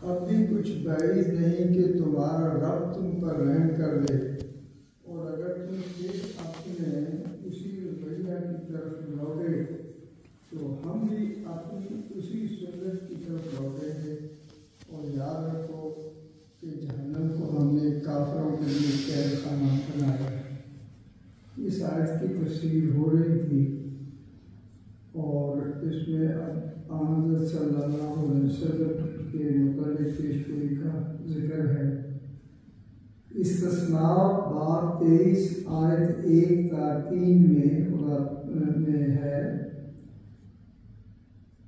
اب بھی کچھ بعید نہیں کہ تمہارا رب تم پر رحم کر دے، اور اگر تم پھر اپنے اسی رویہ کی طرف لوٹے تو ہم بھی اپنی اسی سنت کی طرف لوٹیں گے۔ اور یاد رکھو کہ جہنم کو ہم نے کافروں کے لیے قید خانہ بنایا ہے۔ اس آیت کی تفسیر ہو رہی تھی اور اس میں حضرت صلی اللہ علیہ وسلم کے متعلق پیش گوئی کا ذکر ہے۔ استثناء باب 23 آیت 1 تا 3 میں ہے،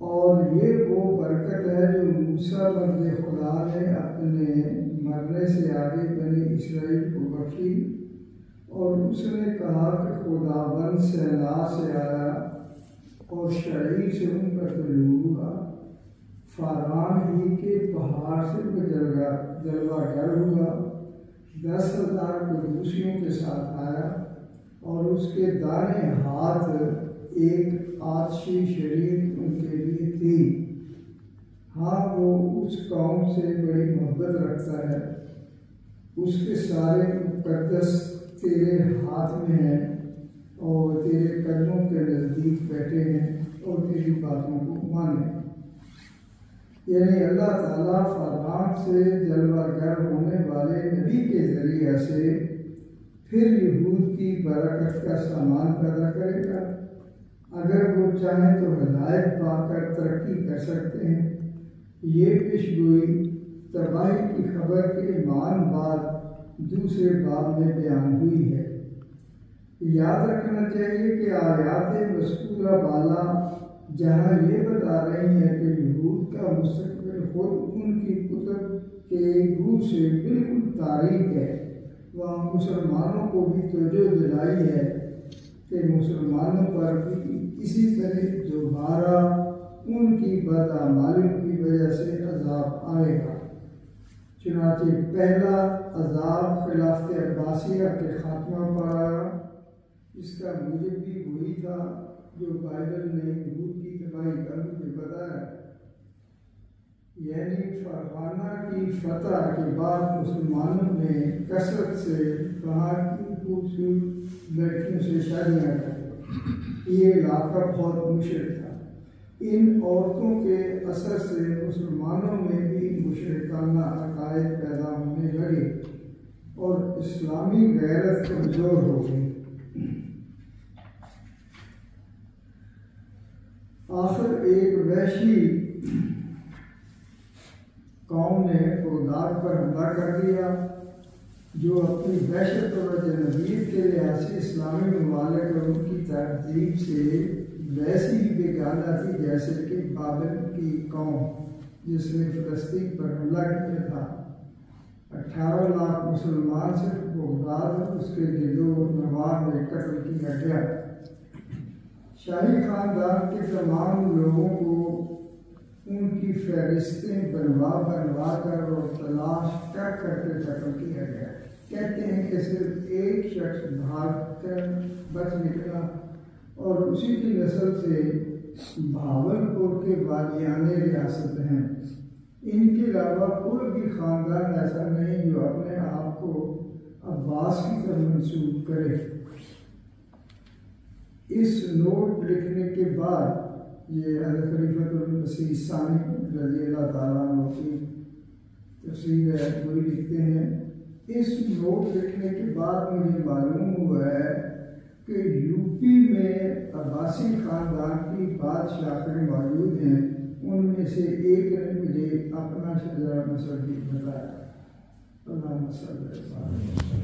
اور یہ وہ برکت ہے جو موسیٰ بندے خدا نے اپنے مرنے سے آگے بنی اسرائیل کو بخشی، اور اس نے کہا کہ خداوند سینا سے آیا اور شعیر سے ان کا طلوع ہوا، فاران ہی کے پہاڑ سے وہ جلوہ گر ہوا، 10,000 قدوسیوں کے ساتھ آیا، اور اس کے دائیں ہاتھ ایک آتشی شریعت ان کے لیے تھی۔ ہاں وہ اس قوم سے بڑی محبت رکھتا ہے، اس کے سارے مقدس تیرے ہاتھ میں ہیں اور تیرے قدموں کے نزدیک بیٹھے ہیں اور تیری باتوں کو مانے۔ یعنی اللہ تعالیٰ فرعون سے جلوہ گر ہونے والے نبی کے ذریعے سے پھر یہود کی برکت کا سامان پیدا کرے گا۔ اگر وہ چاہیں تو ہدایت پا کر ترقی کر سکتے ہیں۔ یہ پیشگوئی تباہی کی خبر کے ایمان بعد دوسرے باب میں بیان ہوئی ہے۔ یاد رکھنا چاہیے کہ آیات مذکورہ بالا جہاں یہ بتا رہی ہیں کہ یہود کا مستقبل خود ان کی کتب کے روح سے بالکل تاریک ہے، وہاں مسلمانوں کو بھی توجہ دلائی ہے کہ مسلمانوں پر بھی اسی طرح دوبارہ ان کی بدعمالیوں کی وجہ سے عذاب آئے گا۔ چنانچہ پہلا عذاب خلافت عباسیہ کے خاتمہ پر آیا۔ اس کا موجب بھی وہی تھا جو بائبل نے یہود کی تباہی کا مجھے بتایا، یعنی فرعون کی فتح کے بعد مسلمانوں نے کثرت سے باہر کی خوبصورت لڑکیوں سے شادیاں کی۔ یہ علاقہ بہت مشرک تھا۔ ان عورتوں کے اثر سے مسلمانوں میں بھی مشرکانہ عقائد پیدا ہونے لگے اور اسلامی غیرت کمزور ہو گئی۔ آخر ایک وحشی قوم نے بغداد پر حملہ کر دیا، جو اپنی وحشت اور اجنبیت کے لحاظ سے اسلامی ممالک اور ان کی تہذیب سے ویسی ہی بیگانہ تھی جیسے کہ بابل کی قوم جس نے فلسطین پر حملہ کیا تھا۔ 18 لاکھ مسلمان صرف بغداد اور اس کے گرد و نواح میں قتل کیا گیا۔ شاہی خاندان کے تمام لوگوں کو ان کی فہرستیں بنوا کر اور تلاش کر کے قتل کیا گیا۔ کہتے ہیں کہ صرف ایک شخص بھاگ کر بچ نکلا، اور اسی کی نسل سے بھاولپور کے والیانے ریاست ہیں۔ ان کے علاوہ کوئی بھی خاندان ایسا نہیں جو اپنے آپ کو عباس کی طرف منسوب کرے۔ اس نوٹ لکھنے کے بعد یہ حضرت خلیفۃ المسیح ثانی رضی اللہ تعالیٰ عنہ کی تفسیر ہے، وہی لکھتے ہیں، اس نوٹ لکھنے کے بعد مجھے معلوم ہوا ہے کہ یوپی میں عباسی خاندان کی بادشاہ موجود ہیں، ان میں سے ایک نے مجھے اپنا شجرہ نسب بھی بتایا۔ اللہ صلی اللہ علیہ وسلم۔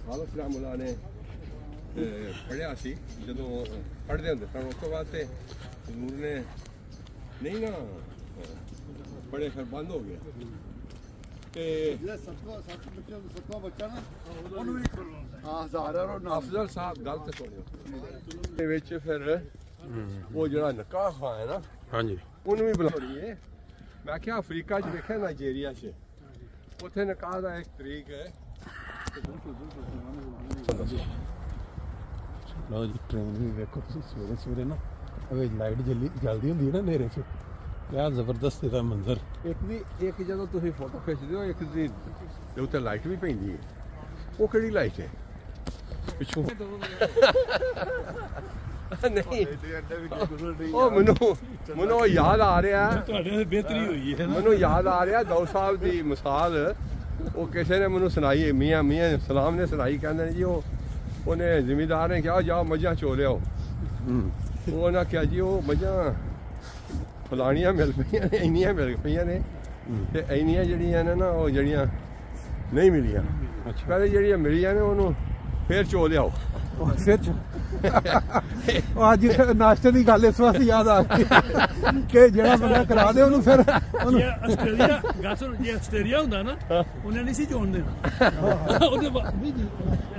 ਖਾਲਸ ਰਾਮੁਲਾ ਨੇ ਪੜ੍ਹਿਆ ਸੀ ਜਦੋਂ ਪੜ੍ਹਦੇ ਹੁੰਦੇ ਸਨ ਉਸ ਤੋਂ ਬਾਅਦ ਤੇ ਨੂਰ ਨੇ ਨਹੀਂ ਨਾ ਪੜ੍ਹੇ ਫਿਰ ਬੰਦ ਹੋ ਗਿਆ ਤੇ ਜਿਹੜਾ ਸੱਤਵਾਂ ਬੱਚਾ ਨਾ ਉਹਨੂੰ ਵੀ ਹਾਂ ਹਜ਼ਾਰਾਂ ਅਫਜ਼ਲ ਸਾਹਿਬ ਗੱਲ ਤੇ ਸੁਣਿਓ ਦੇ ਵਿੱਚ ਫਿਰ ਉਹ ਜਿਹੜਾ ਨਿਕਾਹ ਖਾਂ ਹੈ ਨਾ ਹਾਂਜੀ ਉਹਨੂੰ ਵੀ ਬੁਲਾਉਣੀ ਹੈ ਮੈਂ ਕਿਹਾ ਅਫਰੀਕਾ 'ਚ ਦੇਖਿਆ ਨਾਈਜੀਰੀਆ 'ਚ ਉੱਥੇ ਨਿਕਾਹ ਦਾ ਇੱਕ ਤਰੀਕ ਹੈ ਲਓ ਜੀ ਟ੍ਰੇਨ ਵੀ ਵੇਖੋ ਤੁਸੀਂ ਸਵੇਰੇ ਸਵੇਰੇ ਨਾ ਅਵੇ ਲਾਈਟ ਜਲਦੀ ਹੁੰਦੀ ਹੈ ਨਾ ਹਨੇਰੇ 'ਚ ਕਿਆ ਜ਼ਬਰਦਸਤ ਇਹਦਾ ਮੰਜ਼ਰ ਇੱਕ ਜਦੋਂ ਤੁਸੀਂ ਫੋਟੋ ਖਿੱਚਦੇ ਹੋ ਇੱਕ ਦੀ ਦੇ ਉੱਤੇ ਲਾਈਟ ਵੀ ਪੈਂਦੀ ਹੈ ਉਹ ਕਿਹੜੀ ਲਾਈਟ ਹੈ ਪਿੱਛੋਂ ਨਹੀਂ ਉਹ ਮੈਨੂੰ ਯਾਦ ਆ ਰਿਹਾ ਤੁਹਾਡੇ ਨਾਲ ਬਿਹਤਰੀ ਹੋਈ ਹੈ ਮੈਨੂੰ ਯਾਦ ਆ ਰਿਹਾ ਦੌ ਸਾਹਿਬ ਦੀ ਮਿਸਾਲ ਉਹ ਕਿਸੇ ਨੇ ਮੈਨੂੰ ਸੁਣਾਈ ਮੀਆਂ ਸਲਾਮ ਨੇ ਸੁਣਾਈ ਕਹਿੰਦੇ ਨੇ ਜੀ ਉਹਨੇ ਜ਼ਿਮੀਦਾਰ ਨੇ ਕਿਹਾ ਜਾਓ ਮੱਝਾਂ ਚੋ ਲਿਆਓ ਉਹ ਉਹਨਾਂ ਕਿਹਾ ਜੀ ਉਹ ਮੱਝਾਂ ਫਲਾਣੀਆਂ ਮਿਲ ਪਈਆਂ ਨੇ ਇੰਨੀਆਂ ਮਿਲ ਪਈਆਂ ਨੇ ਤੇ ਇੰਨੀਆਂ ਜਿਹੜੀਆਂ ਨੇ ਨਾ ਉਹ ਜਿਹੜੀਆਂ ਨਹੀਂ ਮਿਲੀਆਂ ਪਹਿਲੇ ਜਿਹੜੀਆਂ ਮਿਲੀਆਂ ਨੇ ਉਹਨੂੰ ਫੇਰ ਚੋ ਲਿਆਓ ਫਿਰ ਅੱਜ ਨਾਸ਼ਤੇ ਦੀ ਗੱਲ ਇਸ ਵਾਸਤੇ ਯਾਦ ਆ ਗਈ ਕਿ ਜਿਹੜਾ ਬੰਦਾ ਕਰਾ ਦੇ ਉਹਨੂੰ ਫਿਰ ਆਸਟ੍ਰੇਲੀਆ ਗਾਸਰ ਜੇ ਆਸਟ੍ਰੇਲੀਆ ਹੁੰਦਾ ਨਾ ਉਹਨੇ ਨਹੀਂ ਸੀ ਜੋਣ ਦੇਣਾ ਉਹਦੇ ਬਾਅਦ ਵੀ ਇਸ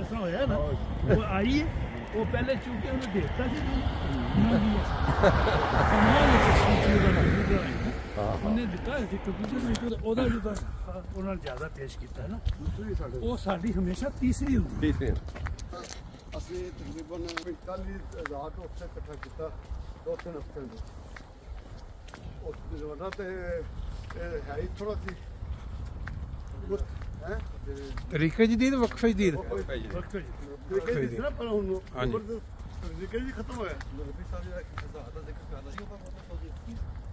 ਤਰ੍ਹਾਂ ਹੋਇਆ ਨਾ ਉਹ ਆਈ ਉਹ ਪਹਿਲੇ ਚੂਕੇ ਉਹਨੂੰ ਦੇਖਤਾ ਸੀ ਉਹਨੇ ਦਿੱਤਾ ਸੀ ਕੰਪਿਊਟਰ ਉਹਦਾ ਜਿਹੜਾ ਉਹਨਾਂ ਨਾਲ ਜ਼ਿਆਦਾ ਪੇਸ਼ ਕੀਤਾ ਨਾ ਉਹ ਸਾਡੀ ਹਮੇਸ਼ਾ ਤੀਸਰੀ ਹੁੰਦੀ ਅਸੀਂ ਤਕਰੀਬਨ 45,000 ਉੱਥੇ ਇਕੱਠਾ ਕੀਤਾ 2-3 ਹਫ਼ਤੇ ਦੇ ਉਹ ਤੇ ਹੈ ਹੀ ਥੋੜਾ ਸੀ ਹੈ ਤਰੀਕੇ ਜਦੀਦ ਵਕਫੇ ਜਦੀਦ ਤਰੀਕੇ ਜਿਸ ਤਰ੍ਹਾਂ ਪਰ ਹੁਣ ਤਰੀਕੇ ਜੀ ਖਤਮ ਹੋਇਆ ਨਬੀ ਸਾਹਿਬ ਜਿਹੜਾ ਹਜ਼ਾਰ ਦਾ ਜ਼ਿਕਰ ਕਰਦਾ ਸੀ ਉਹ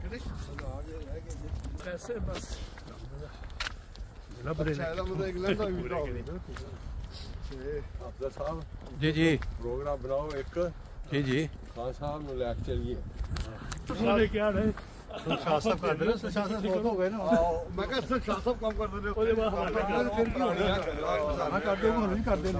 ਕਿਹੜੇ ਹਜ਼ਾਰ ਜੇ ਰਹਿ ਗਏ ਪੈਸੇ ਬਸ ਸ਼ਾਇਦ ਮਤਲਬ ਇੰਗਲੈਂਡ ਦਾ ਵੀ ਹੋਵੇ ਤੇ ਅਫਜ਼ਲ ਸਾਹਿਬ ਜੀ ਪ੍ਰੋਗਰਾਮ ਬਣਾਓ ਇੱਕ ਜੀ ਖਾਨ ਸਾਹਿਬ ਨੂੰ ਲੈ ਕੇ ਚੱਲੀਏ ਉਹਨੇ ਕਿਹਾ ਹੈ ਸ਼ਾਸਕ ਕਰਦੇ ਨੇ ਸ਼ਾਸਕ ਬਹੁਤ ਹੋ ਗਏ ਨਾ ਮੈਂ ਕਿਹਾ ਸ਼ਾਸਕ ਕੰਮ ਕਰਦੇ ਨੇ ਉਹਦੇ ਬਾਅਦ ਫਿਰ ਕੀ ਹੋ ਰਿਹਾ ਕਰਦੇ ਹੁਣ ਨਹੀਂ ਕਰਦੇ ਨੇ